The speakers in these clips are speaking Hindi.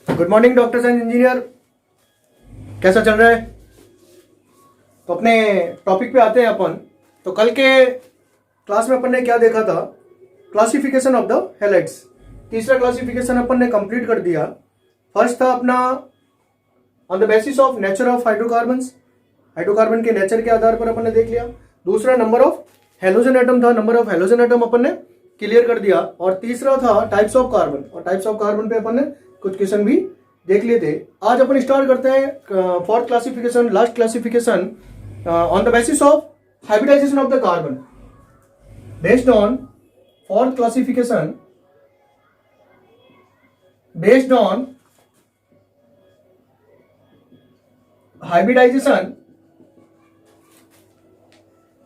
Good morning doctors and engineer, कैसा चल रहा है? तो अपने टॉपिक पे आते हैं अपन। तो कल के क्लास में अपन ने क्या देखा था? Classification of the halides. तीसरा क्लासिफिकेशन अपन ने कंप्लीट कर दिया। फर्स्ट था अपना on the basis of nature of hydrocarbons, hydrocarbon के नेचर के आधार पर अपन ने देख लिया। दूसरा नंबर ऑफ हेलोजन एटम था, नंबर ऑफ हेलोजन एटम अपन ने क्लियर कर दिया। और तीसरा था टाइप्स ऑफ कार्बन, और टाइप्स ऑफ कार्बन पे अपन ने कुछ क्वेश्चन भी देख लिए थे। आज अपन स्टार्ट करते हैं fourth classification, last classification on the basis of hybridization of the carbon. Based on fourth classification, based on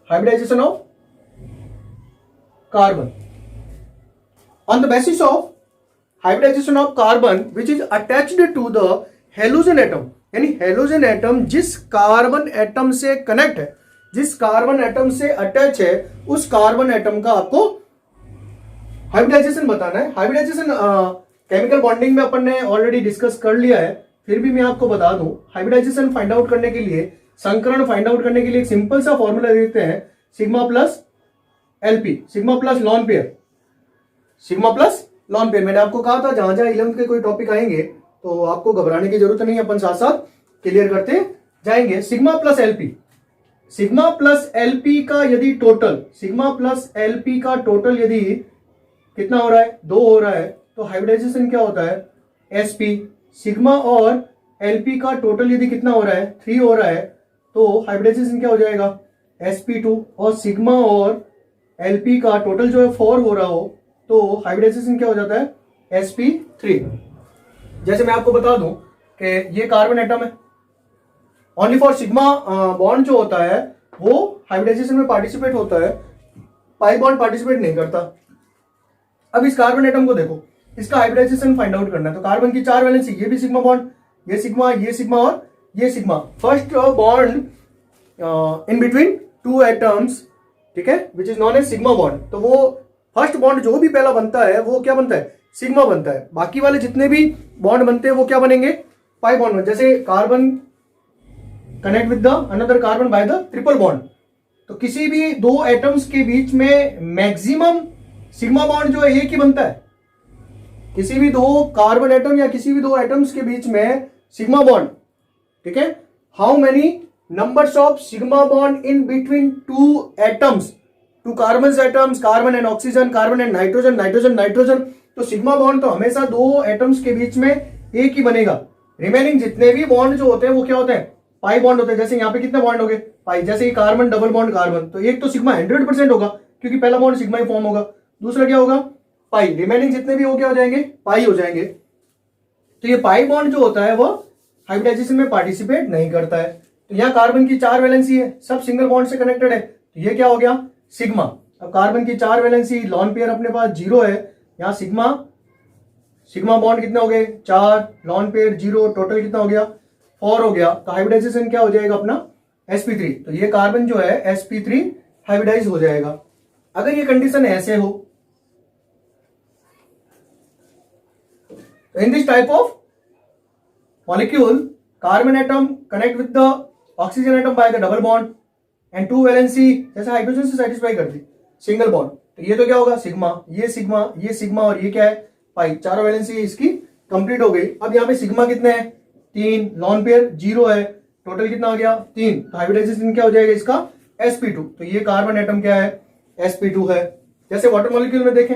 hybridization of carbon. On the basis of hybridization of carbon which is attached to the halogen atom, यानी हेलोजन एटम जिस कार्बन एटम से कनेक्ट है, जिस कार्बन एटम से अटैच है, उस कार्बन एटम का आपको हाइब्रिडाइजेशन बताना है। हाइब्रिडाइजेशन केमिकल बॉन्डिंग में अपन ने ऑलरेडी डिस्कस कर लिया है, फिर भी मैं आपको बता दूं। हाइब्रिडाइजेशन फाइंड आउट करने के लिए, संकरण फाइंड आउट करने के लिए एक सिंपल सा फॉर्मूला देखते हैं, sigma plus LP, sigma plus lone pair, sigma plus lone pair. मैंने आपको कहा था जहां जहां 11th के कोई टॉपिक आएंगे तो आपको घबराने की जरूरत नहीं, अपन साथ साथ क्लियर करते जाएंगे। Sigma plus LP, sigma plus LP का यदि टोटल, सिग्मा प्लस एलपी का टोटल यदि कितना हो रहा है, 2 हो रहा है, तो हाइब्रिडाइजेशन क्या होता है, एसपी। सिग्मा और एलपी का टोटल यदि कितना हो रहा है, 3 हो रहा है, तो हाइब्रिडाइजेशन क्या हो जाएगा, sp2। और सिग्मा और एलपी का टोटल जो है 4 हो रहा हो, तो हाइब्रिडाइजेशन क्या हो जाता है, sp3। जैसे मैं आपको बता दूं कि ये कार्बन एटम है, ओनली फॉर सिग्मा बॉन्ड जो होता है वो हाइब्रिडाइजेशन में पार्टिसिपेट होता है, पाई बॉन्ड पार्टिसिपेट नहीं करता। अब इस कार्बन एटम को देखो, इसका हाइब्रिडाइजेशन फाइंड आउट करना है। तो कार्बन की 4 वैलेंसी, ये भी सिग्मा बॉन्ड, ये सिग्मा, ये सिग्मा और ये sigma. First bond in between 2 atoms, ठीक है, which is known as sigma bond. तो वो फर्स्ट बॉन्ड जो भी पहला बनता है वो क्या बनता है, सिग्मा बनता है। बाकी वाले जितने भी बॉन्ड बनते हैं वो क्या बनेंगे, पाई बॉन्ड। जैसे carbon connect with the another carbon by the triple bond, तो किसी भी 2 एटम्स के बीच में मैक्सिमम सिग्मा बॉन्ड जो है एक ही बनता है। किसी भी 2 कार्बन एटम या किसी भी 2 एटम्स के बीच में सिग्मा बॉन्ड, ठीक है। How many numbers of sigma bond in between 2 atoms, 2 carbon atoms, carbon and oxygen, carbon and nitrogen, nitrogen nitrogen. तो सिग्मा बॉन्ड तो हमेशा 2 एटम्स के बीच में एक ही बनेगा। रिमेनिंग जितने भी बॉन्ड जो होते हैं वो क्या होते हैं, पाई बॉन्ड होते हैं। जैसे यहाँ पे कितने बॉन्ड हो गए, पाई। जैसे कार्बन डबल बॉन्ड कार्बन, तो एक तो सिग्मा 100% होगा क्योंकि पहला बॉन्ड सिग्मा ही फॉर्म होगा, दूसरा क्या होगा, पाई। रिमेनिंग जितने भी वो क्या हो जाएंगे, पाई हो जाएंगे। तो ये पाई बॉन्ड जो होता है वो हाइब्रिडाइजेशन में पार्टिसिपेट नहीं करता है। तो यहाँ कार्बन की 4 वैलेंसी है, सब सिंगल बॉन्ड से कनेक्टेड है, तो ये क्या हो गया, सिग्मा। अब कार्बन की 4 वैलेंसी, लॉन पेयर अपने पास 0 है, यहाँ सिग्मा, सिग्मा बॉन्ड कितने हो गए, 4, लॉन पेयर 0, टोटल कितना हो गया, 4 हो गया। तो हाइब्रिडाइजेशन क्या हो जाएगा अपना, sp3। तो ये कार्बन जो है sp3 हाइब्रिडाइज हो जाएगा। अगर ये कंडीशन ऐसे हो, in this type of molecule, carbon atom connect with the oxygen atom by the double bond and 2 valency जैसे हाइड्रोजन से सेटिस्फाई करती सिंगल बॉन्ड। तो ये तो क्या होगा, सिग्मा, ये सिग्मा, ये सिग्मा और ये क्या है, पाई। 4 वैलेंसी इसकी कंप्लीट हो गई। अब यहाँ पे सिग्मा कितने हैं, 3, लॉन पेयर 0 है, टोटल कितना हो गया, 3। तो हाइब्रिडाइजेशन क्या हो जाएगा इसका, sp2। तो ये कार्बन एटम क्या है, sp2 है। जैसे वाटर मॉलिक्यूल में देखें,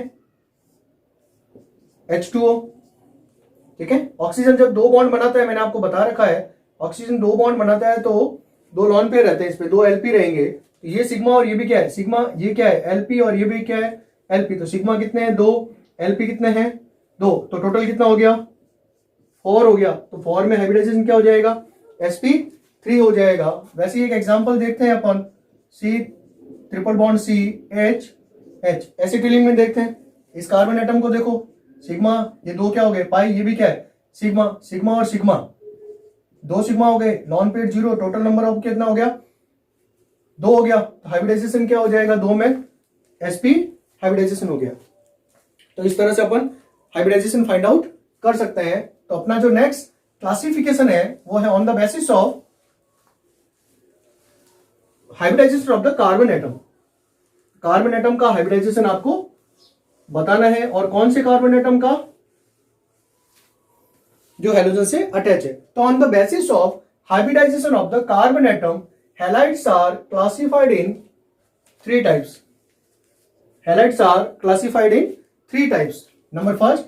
H2O, ठीक है। ऑक्सीजन जब 2 बॉन्ड बनाता है, मैंने आपको बता रखा है, ऑक्सीजन 2 बॉन्ड बनाता है तो 2 लॉन पेयर रहते हैं, इस पे 2 एलपी रहेंगे। तो ये सिग्मा और ये भी क्या है, सिग्मा, ये क्या है, एलपी, और ये भी क्या है, एलपी। तो सिग्मा कितने हैं, 2, एलपी कितने हैं, 2। तो टोटल कितना हो गया, 4 हो गया। तो 4 में हाइब्रिडाइजेशन क्या हो जाएगा, sp3 हो जाएगा। वैसे ही एक एग्जाम्पल देखते हैं अपन, C triple bond CH H, acetylene में देखते हैं। इस कार्बन एटम को देखो, सिग्मा, ये 2 क्या हो गए, पाई, ये भी क्या है, सिग्मा, सिग्मा और सिग्मा, 2 सिग्मा हो गए, lone pair 0, total number of कितना हो गया, 2 हो गया। तो हाइब्रिडाइजेशन क्या हो जाएगा, 2 में sp हाइब्रिडाइजेशन हो गया। तो इस तरह से अपन हाइब्रिडाइजेशन फाइंड आउट कर सकते हैं। तो अपना जो नेक्स्ट क्लासिफिकेशन है वो है on the basis of hybridization of the carbon atom. Carbon atom का हाइब्रिडाइजेशन आपको बताना है, और कौन से कार्बन एटम का, जो हेलोजन से अटैच है। तो on the basis of hybridization of the carbon atom, halides are classified in 3 types. Halides are classified in 3 types. Number first,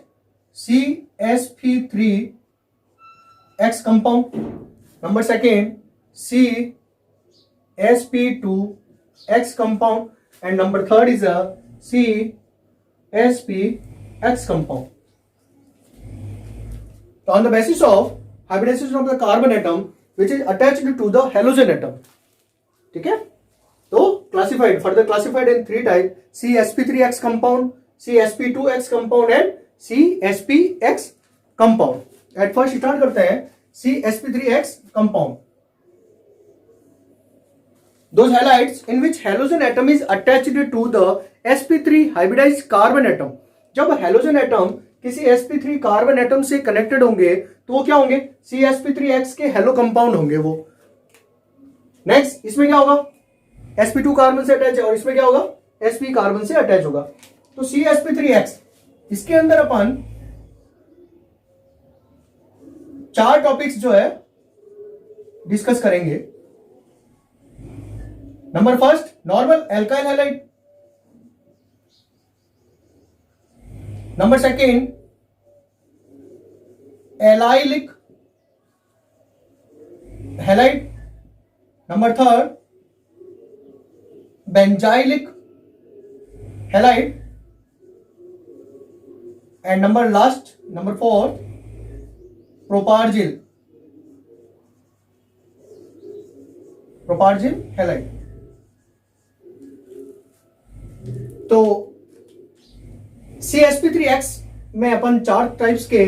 CsP3X compound. Number second, CsP2X compound, and number third is a CsPX compound. So on the basis of hybridization of the carbon atom which is attached to the halogen atom, ठीक है, तो classified, further classified in 3 types: CsP3X compound, CsP2X compound and CsPX compound. At first start करते हैं CsP3X compound. Those halides in which halogen atom is attached to the sp3 hybridized carbon atom. जब halogen atom किसी sp3 कार्बन एटम से कनेक्टेड होंगे तो वो क्या होंगे, CsP3X के हेलो कंपाउंड होंगे वो। नेक्स्ट, इसमें क्या होगा, sp2 कार्बन से अटैच है, और इसमें क्या होगा, sp कार्बन से अटैच होगा। तो CsP3X, इसके अंदर अपन 4 टॉपिक्स जो है डिस्कस करेंगे। Number first, normal alkyl halide. Number second, allylic halide. Number third, benzylic halide, and number last, number fourth, propargyl halide. तो CsP3X में अपन 4 टाइप्स के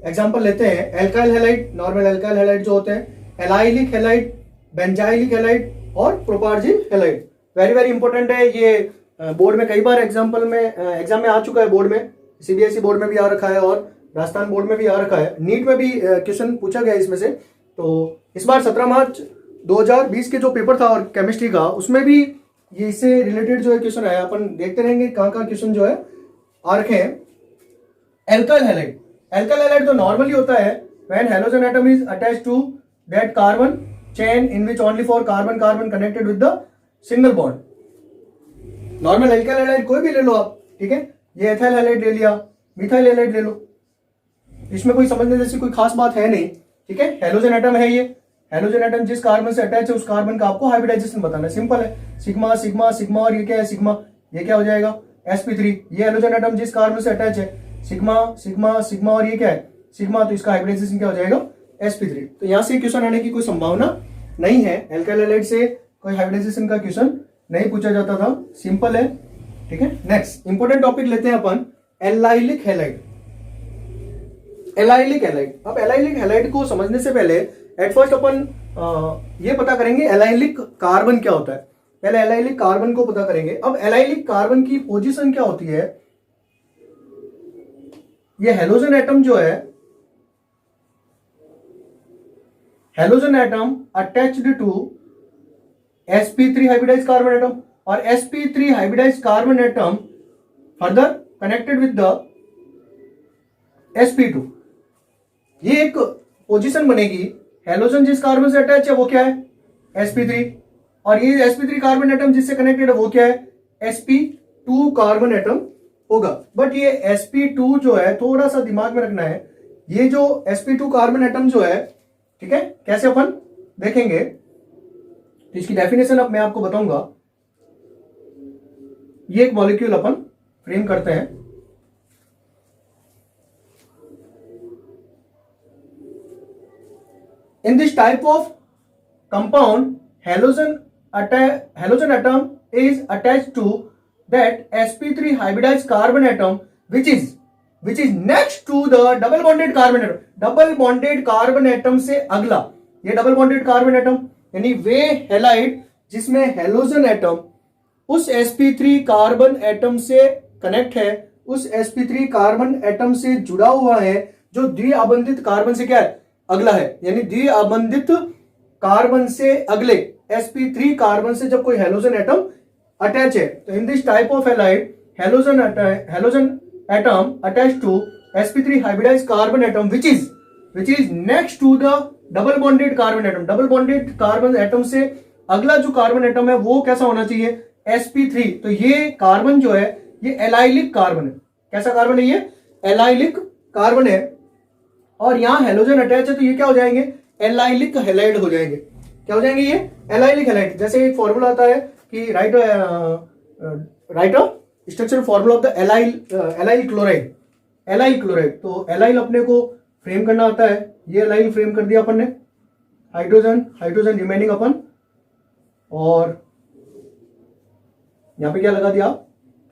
एग्जांपल लेते हैं। Alkyl halide, normal alkyl halide जो होते हैं, एलाइलिक हैलाइड, बेंजाइलिक हैलाइड और प्रोपार्जिल हैलाइड। वेरी वेरी इंपॉर्टेंट है ये, बोर्ड में कई बार एग्जाम में आ चुका है, बोर्ड में, CBSE बोर्ड में भी आ रखा है और राजस्थान बोर्ड में भी आ रखा है, नीट में भी क्वेश्चन पूछा गया इसमें से। तो इस बार 17 मार्च 2020 के जो पेपर था और केमिस्ट्री का, उसमें भी ये इससे रिलेटेड जो है क्वेश्चन आया। अपन देखते रहेंगे कहाँ क्वेश्चन जो है आ रखे हैं। एल्काइल हैलाइड तो नॉर्मली होता है when halogen atom is attached to that carbon chain in which only 4 carbon connected with the single bond. Normal alkyl halide कोई भी ले लो आप, ठीक है, ये एथाइल हैलाइड ले लिया, मिथाइल हैलाइड ले लो, इसमें कोई समझने जैसी कोई खास बात है नहीं, ठीक है। हेलोजन एटम है ये, हेलोजन एटम जिस कार्बन से अटैच है उस कार्बन का आपको हाइब्रिडाइजेशन बताना है, सिंपल है। सिग्मा सिग्मा सिग्मा, और ये क्या है, सिग्मा, ये क्या हो जाएगा, sp3। ये हेलोजन एटम जिस कार्बन से अटैच है, सिग्मा सिग्मा सिग्मा, और ये क्या है, सिग्मा, तो इसका हाइब्रिडाइजेशन क्या हो जाएगा, sp3। तो यहां से क्वेश्चन आने की कोई संभावना नहीं है। एल्काइल हैलाइड से कोई हाइब्रिडाइजेशन का क्वेश्चन नहीं पूछा जाता था, सिंपल है, ठीक है। नेक्स्ट इंपोर्टेंट टॉपिक लेते हैं अपन, एलाइलिक हैलाइड। एलाइलिक हैलाइड, अब एलाइलिक हैलाइड को समझने से पहले एट फर्स्ट अपन ये पता करेंगे एलाइलिक कार्बन क्या होता है। पहले एलाइलिक कार्बन को पता करेंगे। अब एलाइलिक कार्बन की पोजीशन क्या होती है, ये हेलोजन एटम जो है, halogen atom attached to sp3 hybridized carbon atom, और sp3 hybridized carbon atom further connected with the sp2। ये एक पोजीशन बनेगी, हेलोजन जिस कार्बन से अटैच है वो क्या है, sp3, और ये sp3 कार्बन एटम जिससे कनेक्टेड है वो क्या है, sp2 कार्बन एटम होगा। बट ये sp2 जो है, थोड़ा सा दिमाग में रखना है, ये जो sp2 कार्बन एटम जो है, ठीक है, कैसे अपन देखेंगे, तो इसकी डेफिनेशन अब मैं आपको बताऊंगा। ये एक मॉलिक्यूल अपन फ्रेम करते हैं, in this type of compound halogen atom is attached to that sp3 hybridized carbon atom which is next to the double bonded carbon atom। double bonded carbon atom से अगला ये double bonded carbon atom, यानी वे हैलाइड जिसमें हेलोजन एटम उस sp3 कार्बन एटम से कनेक्ट है, उस sp3 कार्बन एटम से जुड़ा हुआ है, जो द्विआबंधित कार्बन से क्या है, अगला है, यानी द्विआबंधित कार्बन से अगले sp3 कार्बन से जब कोई हेलोजन एटम अटैच है, तो in this type of halide halogen atom attach to sp3 hybridized carbon atom which is next to the double bonded carbon atom. Double bonded carbon atom से अगला जो कार्बन एटम है वो कैसा होना चाहिए, sp3। तो ये कार्बन जो है ये एलाइलिक कार्बन है। कैसा कार्बन है ये, एलाइलिक कार्बन है। और यहां हेलोजन अटैच है तो ये क्या हो जाएंगे, एलाइलिक हैलाइड हो जाएंगे। क्या हो जाएंगे ये, एलाइलिक हैलाइड। जैसे एक फॉर्मूला आता है कि right structure formula of the allyl chloride. Allyl chloride, तो एलाइल अपने को फ्रेम करना आता है, ये एलाइल फ्रेम कर दिया अपन ने, हाइड्रोजन रिमेनिंग अपन, और यहां पे क्या लगा दिया,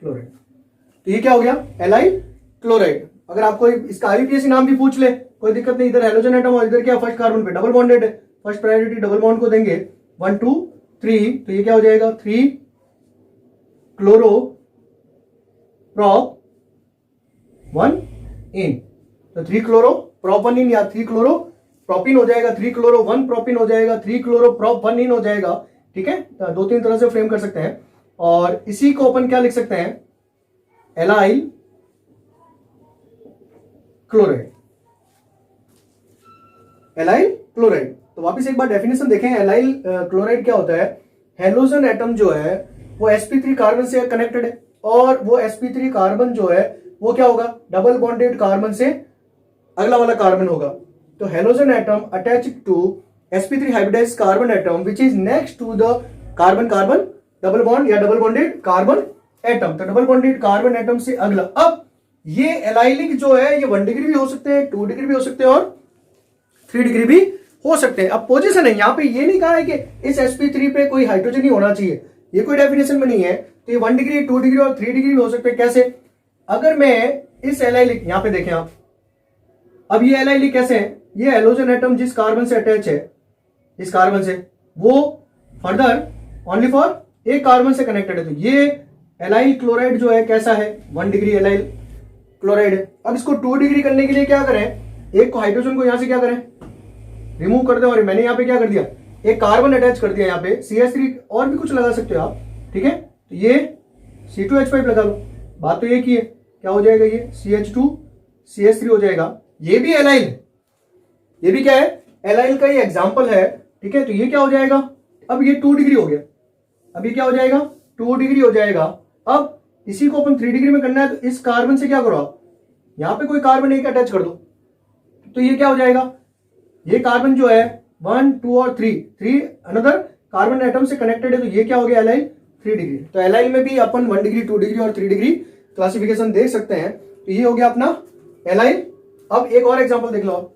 क्लोराइड। तो ये क्या हो गया, एलाइल क्लोराइड। अगर आपको इसका आईयूपीएसी नाम भी पूछ ले कोई दिक्कत नहीं, इधर हेलोजन एटम और इधर क्या फर्स्ट कार्बन पे डबल बॉन्डेड है, फर्स्ट प्रायोरिटी डबल बॉन्ड को देंगे 1 2 3, तो ये क्या हो जाएगा 3 क्लोरो प्रॉप 1 इन। तो 3 क्लोरो प्रॉप 1 इन या 3 क्लोरो प्रोपिन हो जाएगा, 3 क्लोरो 1 प्रोपिन हो जाएगा, 3 क्लोरो प्रॉप 1 इन हो जाएगा। ठीक है, तो 2-3 तरह से फ्रेम कर सकते हैं। और इसी को अपन क्या लिख सकते हैं, एलाइल क्लोराइड। एलाइल क्लोराइड, तो वापस एक बार डेफिनेशन देखें। एलाइल क्लोराइड क्या होता है, हेलोजन एटम जो है वो sp3 कार्बन से कनेक्टेड है, और वो sp3 कार्बन जो है वो क्या होगा, डबल बॉन्डेड कार्बन से अगला वाला कार्बन होगा। तो halogen atom attach to sp3 hybridized carbon atom which is next to the carbon carbon double bond या डबल बॉन्डेड कार्बन एटम। तो डबल बॉन्डेड कार्बन एटम से अगला, अब ये एलाइलिक जो है ये 1 डिग्री भी हो सकते हैं, 2 डिग्री भी हो सकते हैं, और 3 डिग्री भी हो सकते हैं। अब पोजीशन है, यहाँ पे ये नहीं कहा है कि इस sp3 पे कोई हाइड्रोजन ही होना चाहिए, ये कोई डेफिनेशन में नहीं है। तो ये 1 डिग्री 2 डिग्री और 3 डिग्री भी हो सकते हैं। कैसे, अगर मैं इस एलाइलिक, यहाँ पे देखें आप, अब ये एलाइलिक कैसे है, ये हेलोजन एटम जिस कार्बन से अटैच है, इस कार्बन से, वो फर्दर ओनली फॉर एक कार्बन से कनेक्टेड है। तो ये एलाइल क्लोराइड जो है कैसा है, 1 डिग्री एलाइल क्लोराइड है। अब इसको 2 डिग्री करने के लिए क्या करें, एक को हाइड्रोजन को यहां से क्या करें, रिमूव कर दें, और मैंने यहां पे क्या कर दिया, एक कार्बन अटैच कर दिया यहाँ पे, CH3 और भी कुछ लगा सकते हो आप। ठीक है, तो ये C2H5 लगा लो, बात तो ये की है। क्या हो जाएगा, ये CH2 CH3 हो जाएगा। ये भी एलाइल है, ये भी क्या है, एलाइल का ही एग्जाम्पल है। ठीक है, तो ये क्या हो जाएगा, अब ये 2 डिग्री हो गया, अब ये क्या हो जाएगा, 2 डिग्री हो जाएगा। अब इसी को अपन 3 डिग्री में करना है, तो इस कार्बन से क्या करो आप, यहां पे कोई कार्बन एक अटैच कर दो, तो ये क्या हो जाएगा, ये कार्बन जो है 1 2 और 3 अनदर कार्बन एटम से कनेक्टेड है, तो ये क्या हो गया, एलाइल 3 डिग्री। तो एलाइल में भी अपन 1 डिग्री 2 डिग्री और 3 डिग्री क्लासिफिकेशन देख सकते हैं। तो ये हो गया अपना एलाइल। अब एक और एग्जांपल देख लो आप,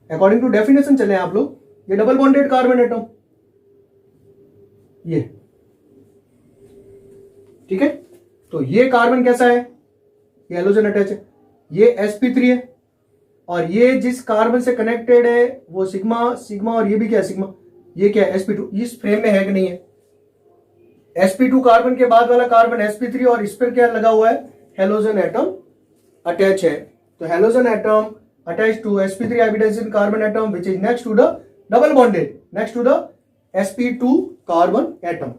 अकॉर्डिंग टू डेफिनेशन चले आप लोग, ये डबल बॉन्डेड कार्बन एटम, ये ठीक है, तो ये कार्बन कैसा है, ये हेलोजन अटैच है, ये sp3 है, और ये जिस कार्बन से कनेक्टेड है वो सिग्मा सिग्मा, और ये भी क्या है, सिग्मा। ये क्या है, sp2। इस फ्रेम में है कि नहीं है, sp2 कार्बन के बाद वाला कार्बन sp3, और इस पर क्या लगा हुआ है, हेलोजन एटम अटैच है। तो halogen atom attach to sp3 hybridized carbon atom which is next to the double bonded, next to the sp2 carbon atom,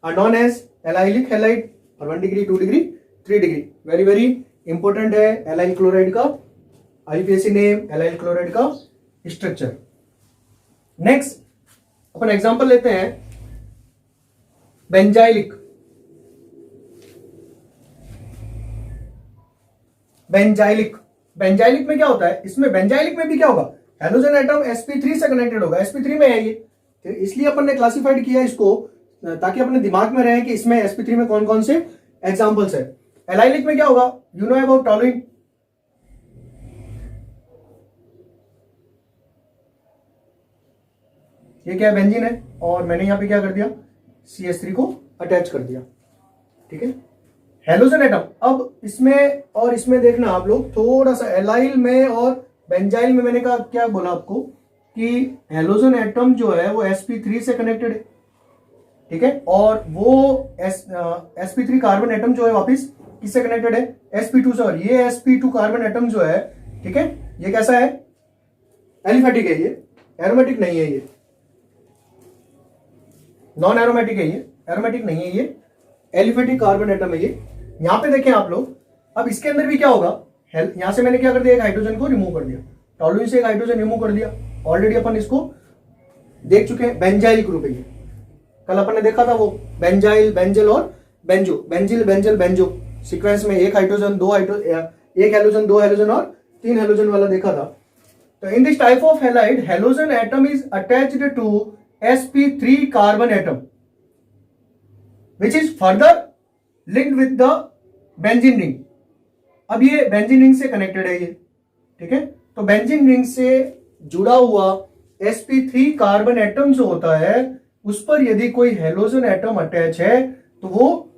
are known as allylic halide. और 1 degree 2 degree 3 degree, very very important है एलाइल क्लोराइड का आईयूपीएसी नेम, एलाइल क्लोराइड का स्ट्रक्चर। नेक्स्ट अपन एग्जांपल लेते हैं बेंजाइलिक। बेंजाइलिक में क्या होता है, इसमें बेंजाइलिक में भी क्या होगा, हेलोजन एटम sp3 से कनेक्टेड होगा, sp3 में है ये, तो इसलिए अपन ने क्लासिफाइड किया इसको ताकि अपने दिमाग में रहे कि इसमें sp3 में कौन कौन से एग्जांपल्स है। एलाइलिक में क्या होगा, यू नो अबाउट टॉलुइन, ये क्या है, बेंजीन है, और मैंने यहां पे क्या कर दिया, CH3 को अटैच कर दिया। ठीक है, हेलोजन एटम। अब इसमें और इसमें देखना आप लोग थोड़ा सा, एलाइल में और बेंजाइल में मैंने कहा क्या बोला आपको कि हेलोजन एटम जो है वो sp3 से कनेक्टेड है। ठीक है, और वो sp3 कार्बन एटम जो है वापिस किससे कनेक्टेड है, sp2 से। और ये sp2 कार्बन एटम जो है, ठीक है, ये कैसा है, एलिफेटिक है, ये एरोमेटिक नहीं है, ये नॉन एरोमेटिक है, ये एरोमेटिक नहीं है, ये एलिफेटिक कार्बन एटम है ये। यहां पे देखें आप लोग, अब इसके अंदर भी क्या होगा, यहां से मैंने क्या कर दिया, एक हाइड्रोजन को रिमूव कर दिया, टॉलुइन से एक हाइड्रोजन रिमूव कर दिया। ऑलरेडी अपन इसको देख चुके हैं, बेंजाइल ग्रुप है ये, कल अपन ने देखा था वो बेंजाइल, बेंजल और benzo, benzyl, benzal, benzo sequence में एक हाइड्रोजन, एक हेलोजन, दो हेलोजन और तीन हेलोजन वाला देखा था। तो in this type of halide, halogen atom is attached to sp3 carbon atom which is further linked with the benzene ring. अब ये बेंजीन रिंग से कनेक्टेड है ये, ठीक है। तो बेंजीन रिंग से जुड़ा हुआ sp3 कार्बन एटम जो होता है, उस पर यदि कोई हेलोजन एटम अटैच है तो वो,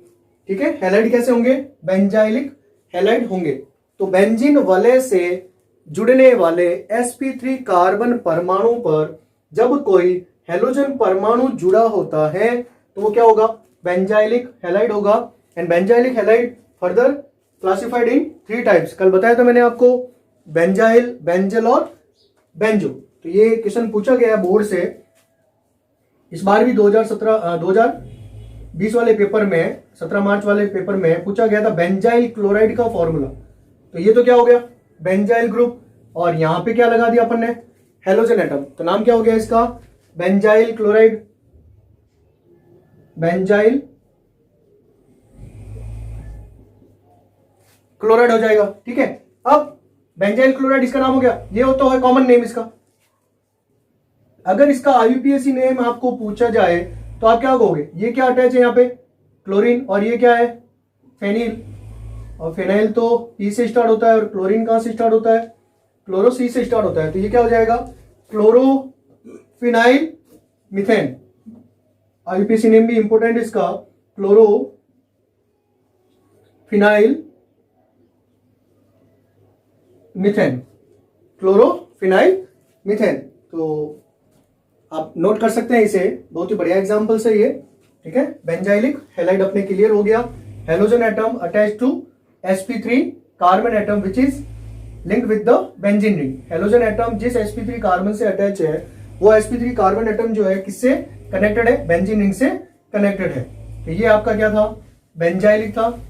ठीक है, हैलाइड कैसे होंगे, बेंजाइलिक हैलाइड होंगे। तो बेंजीन वलय से जुड़ने वाले sp3 कार्बन परमाणु पर जब कोई हेलोजन परमाणु जुड़ा होता है तो वो क्या होगा, बेंजाइलिक हैलाइड होगा। And benzylic halide further classified in 3 types. कल बताया था मैंने आपको, बेंजाइल, बेंजल और बेंजो। तो ये क्वेश्चन पूछा गया है बोर्ड से इस बार भी 2020 वाले पेपर में, 17 मार्च वाले पेपर में पूछा गया था बेंजाइल क्लोराइड का फॉर्मूला। तो ये तो क्या हो गया, बेंजाइल ग्रुप, और यहां पे क्या लगा दिया अपन ने, हेलोजन एटम। तो नाम क्या हो गया इसका, बेंजाइल क्लोराइड, बेंजाइल क्लोराइड हो जाएगा, ठीक है। अब बेंजाइल क्लोराइड इसका नाम हो गया, ये हो तो है कॉमन नेम इसका। अगर इसका आईयूपीएसी नेम आपको पूछा जाए तो आप क्या कहोगे, ये क्या अटैच है यहाँ पे, क्लोरीन, और ये क्या है, फेनिल। और फेनाइल तो ई से स्टार्ट होता है, और क्लोरीन कहां से स्टार्ट होता है, क्लोरो सी से स्टार्ट होता है। तो ये क्या हो जाएगा, क्लोरोफिनाइल मीथेन। आईयूपीएसी नेम भी इंपोर्टेंट इसका, क्लोरोफिनाइल मीथेन, क्लोरोफिनाइल मीथेन। तो आप नोट कर सकते हैं इसे, बहुत ही बढ़िया एग्जांपल है ये, ठीक है। बेंजाइलिक हैलाइड अपने क्लियर हो गया। Halogen atom attach to sp3 carbon atom which is linked with the benzene ring. Halogen atom जिस sp3 कार्बन से अटैच है, वो sp3 कार्बन एटम जो है किससे कनेक्टेड है, बेंजीन रिंग से कनेक्टेड है। तो ये आपका क्या था, बेंजाइलिक था।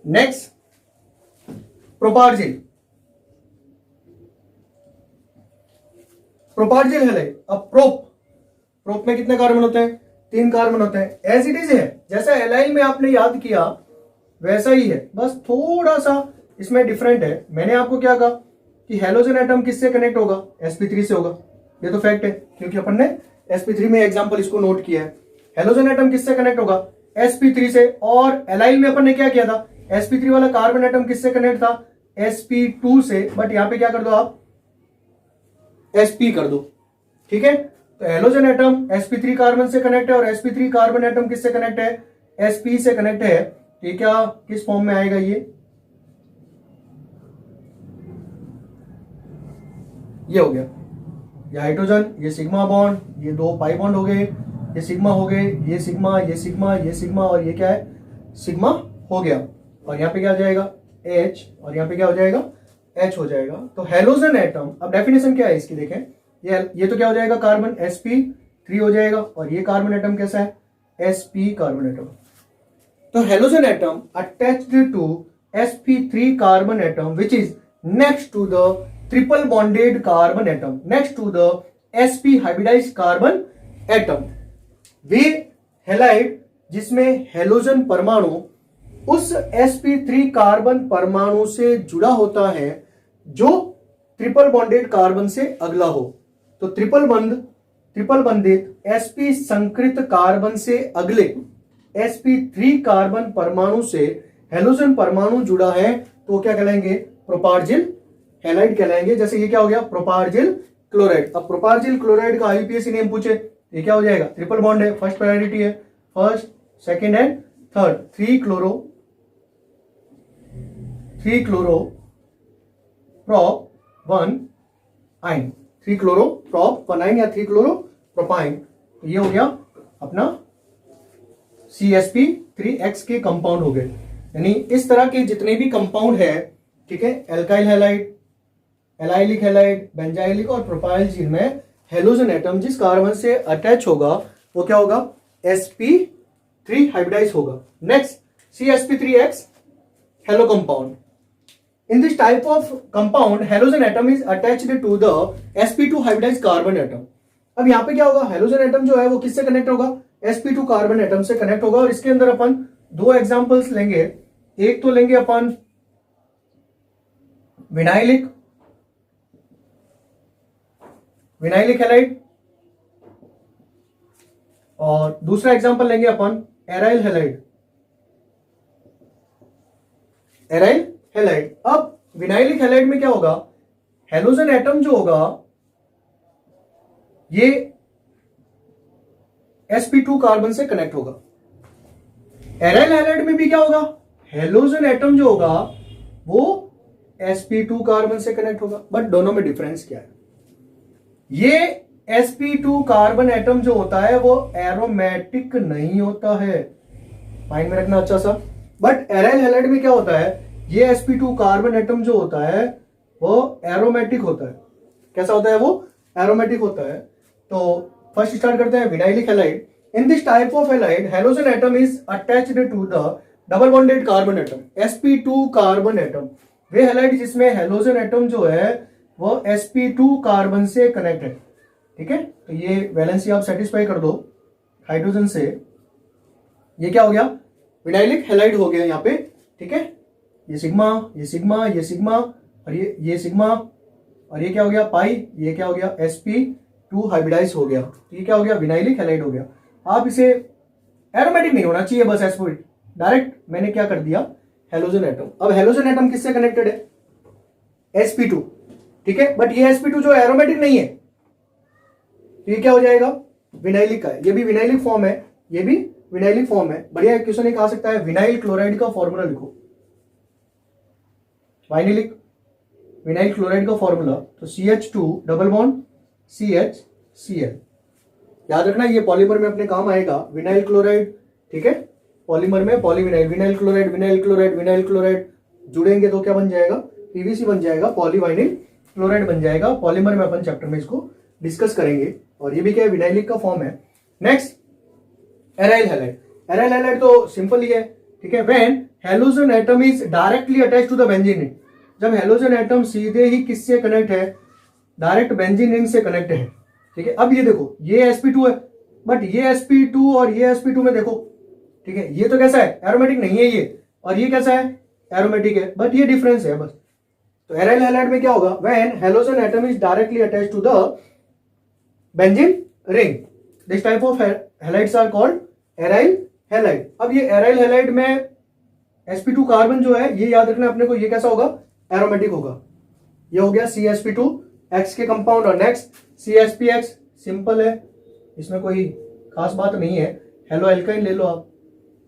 Next propargyl, propargyl halide. अब प्रोप में कितने कार्बन होते हैं, 3 कार्बन होते हैं। एज इट इज है, जैसा एलाइल में आपने याद किया वैसा ही है, बस थोड़ा सा इसमें डिफरेंट है। मैंने आपको क्या कहा कि हेलोजन एटम किससे कनेक्ट होगा, sp3 से होगा, ये तो फैक्ट है क्योंकि अपन ने sp3 में एग्जांपल इसको नोट किया है। हेलोजन एटम किससे कनेक्ट होगा, sp3 से। और एलाइल में अपन ने क्या किया था, sp3 वाला कार्बन एटम किससे कनेक्ट था, sp2 से। बट यहां पे क्या कर दो आप, sp कर दो, ठीक है। तो हेलोजन एटम sp3 कार्बन से कनेक्ट है, और sp3 कार्बन एटम किससे कनेक्ट है, sp से कनेक्ट है। तो ये क्या किस फॉर्म में आएगा, ये हो गया, ये हाइड्रोजन, ये सिग्मा बॉन्ड, ये 2 पाई बॉन्ड हो गए, ये सिग्मा हो गए, ये सिग्मा, ये सिग्मा, ये सिग्मा, और ये क्या है, सिग्मा हो गया। और यहाँ पे क्या हो जाएगा, H, और यहाँ पे क्या हो जाएगा, H हो जाएगा। तो हेलोजन एटम, अब डेफिनेशन क्या है इसकी देखें, ये तो क्या हो जाएगा, कार्बन sp3 हो जाएगा, और ये कार्बन एटम कैसा है, sp कार्बन एटम। तो halogen atom attached to sp3 carbon atom which is next to the triple bonded carbon atom, next to the sp hybridized carbon atom. वे हैलाइड जिसमें हेलोजन परमाणु उस sp3 कार्बन परमाणु से जुड़ा होता है जो ट्रिपल बॉन्डेड कार्बन से अगला हो। तो ट्रिपल बंधित sp संकृत कार्बन से अगले sp3 कार्बन परमाणु से हेलोजन परमाणु जुड़ा है तो क्या कहलाएंगे, प्रोपार्जिल हैलाइड कहलाएंगे। जैसे ये क्या हो गया, प्रोपार्जिल क्लोराइड। अब प्रोपार्जिल क्लोराइड का आईयूपीएसी नेम पूछे, ये क्या हो जाएगा, ट्रिपल बॉन्ड है, फर्स्ट प्रायोरिटी है, first, second and third, 3 chloro prop 1 आइन, 3 क्लोरो प्रोप 1 आइन या 3 क्लोरो प्रोपाइन। तो ये हो गया अपना CsP3x के कंपाउंड हो गए। यानी इस तरह के जितने भी कंपाउंड है, ठीक है, alkyl halide, allylic halide, benzylic और प्रोपाइल, जिनमें हेलोजन एटम जिस कार्बन से अटैच होगा वो क्या होगा, sp3 हाइब्रिडाइज होगा। Next CsP3x hello compound. In this type of compound, halogen atom is attached to the sp2 hybridized carbon atom. अब यहाँ पे क्या होगा, हेलोजन एटम जो है वो किससे कनेक्ट होगा, sp2 कार्बन एटम से कनेक्ट होगा। और इसके अंदर अपन दो एग्जांपल्स लेंगे। एक तो लेंगे अपन विनाइलिक हैलाइड, और दूसरा एग्जांपल लेंगे अपन एराइल हैलाइड। अब विनाइलिक हैलाइड में क्या होगा, हेलोजन एटम जो होगा ये sp2 कार्बन से कनेक्ट होगा। एराइल हैलाइड में भी क्या होगा, हेलोजन एटम जो होगा वो sp2 कार्बन से कनेक्ट होगा। बट दोनों में डिफरेंस क्या है, ये sp2 कार्बन एटम जो होता है वो एरोमेटिक नहीं होता है, माइंड में रखना अच्छा सा। बट एराइल हैलाइड में क्या होता है, ये sp2 कार्बन एटम जो होता है वो एरोमेटिक होता है। कैसा होता है, वो एरोमेटिक होता है। तो फर्स्ट स्टार्ट करते हैं vinylic halide. In this type of halide halogen atom is attached to the double bonded carbon atom, sp2 carbon atom. वे हैलाइड जिसमें हेलोजन एटम जो है वो sp2 कार्बन से कनेक्ट है, ठीक है। तो ये वैलेंसी आप सेटिस्फाई कर दो हाइड्रोजन से, ये क्या हो गया, विनाइलिक हैलाइड हो गया यहाँ पे, ठीक है। ये सिग्मा, ये सिग्मा, ये सिग्मा, और ये सिग्मा, और ये क्या हो गया पाई, ये क्या हो गया sp2 हाइब्रिडाइज हो गया। तो ये क्या हो गया, विनाइलिक हैलाइड हो गया। आप इसे एरोमेटिक नहीं होना चाहिए बस sp2, डायरेक्ट मैंने क्या कर दिया, हेलोजन एटम। अब हेलोजन एटम किससे कनेक्टेड है, sp2, ठीक है। बट ये sp2 जो एरोमेटिक नहीं है, तो ये क्या हो जाएगा, विनाइलिक का है। ये भी विनाइलिक फॉर्म है, ये भी विनाइलिक फॉर्म है। बढ़िया क्वेश्चन एक आ सकता है, विनाइल क्लोराइड का फॉर्मूला लिखो, विनाइल क्लोराइड का फॉर्मूला। तो CH2 डबल बॉन्ड CHCl, याद रखना ये पॉलीमर में अपने काम आएगा, विनाइल क्लोराइड, ठीक है। पॉलीमर में polyvinyl, vinyl chloride, vinyl chloride, vinyl chloride जुड़ेंगे तो क्या बन जाएगा, PVC बन जाएगा, पॉलीवाइनिल क्लोराइड बन जाएगा। पॉलीमर में अपन चैप्टर में इसको डिस्कस करेंगे। और ये भी क्या है, विनाइलिक का फॉर्म है। Next aryl halide. Aryl halide तो सिंपल ही है, ठीक है। When halogen atom is directly attached to the benzene ring, जब हेलोजन एटम सीधे ही किससे कनेक्ट है, डायरेक्ट बेंजीन रिंग से कनेक्ट है, ठीक है। अब ये देखो, ये sp2 है, बट ये sp2 और ये sp2 में देखो, ठीक है, ये तो कैसा है, एरोमेटिक नहीं है ये, और ये कैसा है, एरोमेटिक है, बट ये डिफरेंस है बस। तो एराइल हैलाइड में क्या होगा, when halogen atom is directly attached to the benzene ring, this type of halides are called aryl halide. अब ये एराइल हैलाइड में sp2 कार्बन जो है, ये याद रखना अपने को, ये कैसा होगा, एरोमेटिक होगा। ये हो गया CsP2X के कंपाउंड। और नेक्स्ट CsPX, सिंपल है, इसमें कोई खास बात नहीं है। हेलो एल्काइन ले लो आप,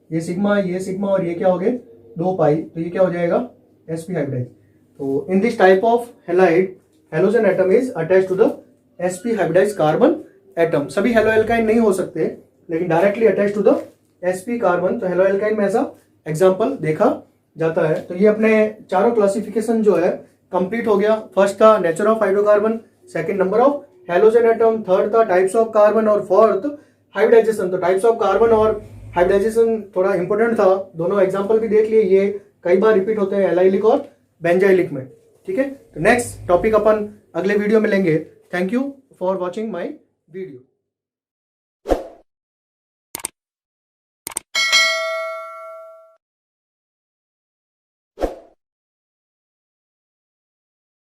ये सिग्मा, ये सिग्मा, और ये क्या हो गए, 2 पाई, तो ये क्या हो जाएगा, sp हाइब्रिडाइज। तो in this type of halide halogen atom is attached to the sp hybridize carbon atom. सभी हेलो एल्काइन नहीं हो सकते, लेकिन directly attach to the sp carbon. तो हेलो एल्काइन में ऐसा एग्जांपल देखा जाता है। तो ये अपने चारों क्लासिफिकेशन जो है कंप्लीट हो गया। फर्स्ट था nature of hydrocarbon, second number of halogen atom, third था टाइप्स ऑफ कार्बन, और फोर्थ हाइब्रिडाइजेशन। तो टाइप्स ऑफ कार्बन और हाइब्रिडाइजेशन थोड़ा इंपॉर्टेंट था, दोनों एग्जांपल भी देख लिए, ये कई बार रिपीट होते हैं एलाइलिक और बेंजाइलिक में, ठीक है। तो नेक्स्ट टॉपिक अपन अगले वीडियो में लेंगे। Thank you for watching my video.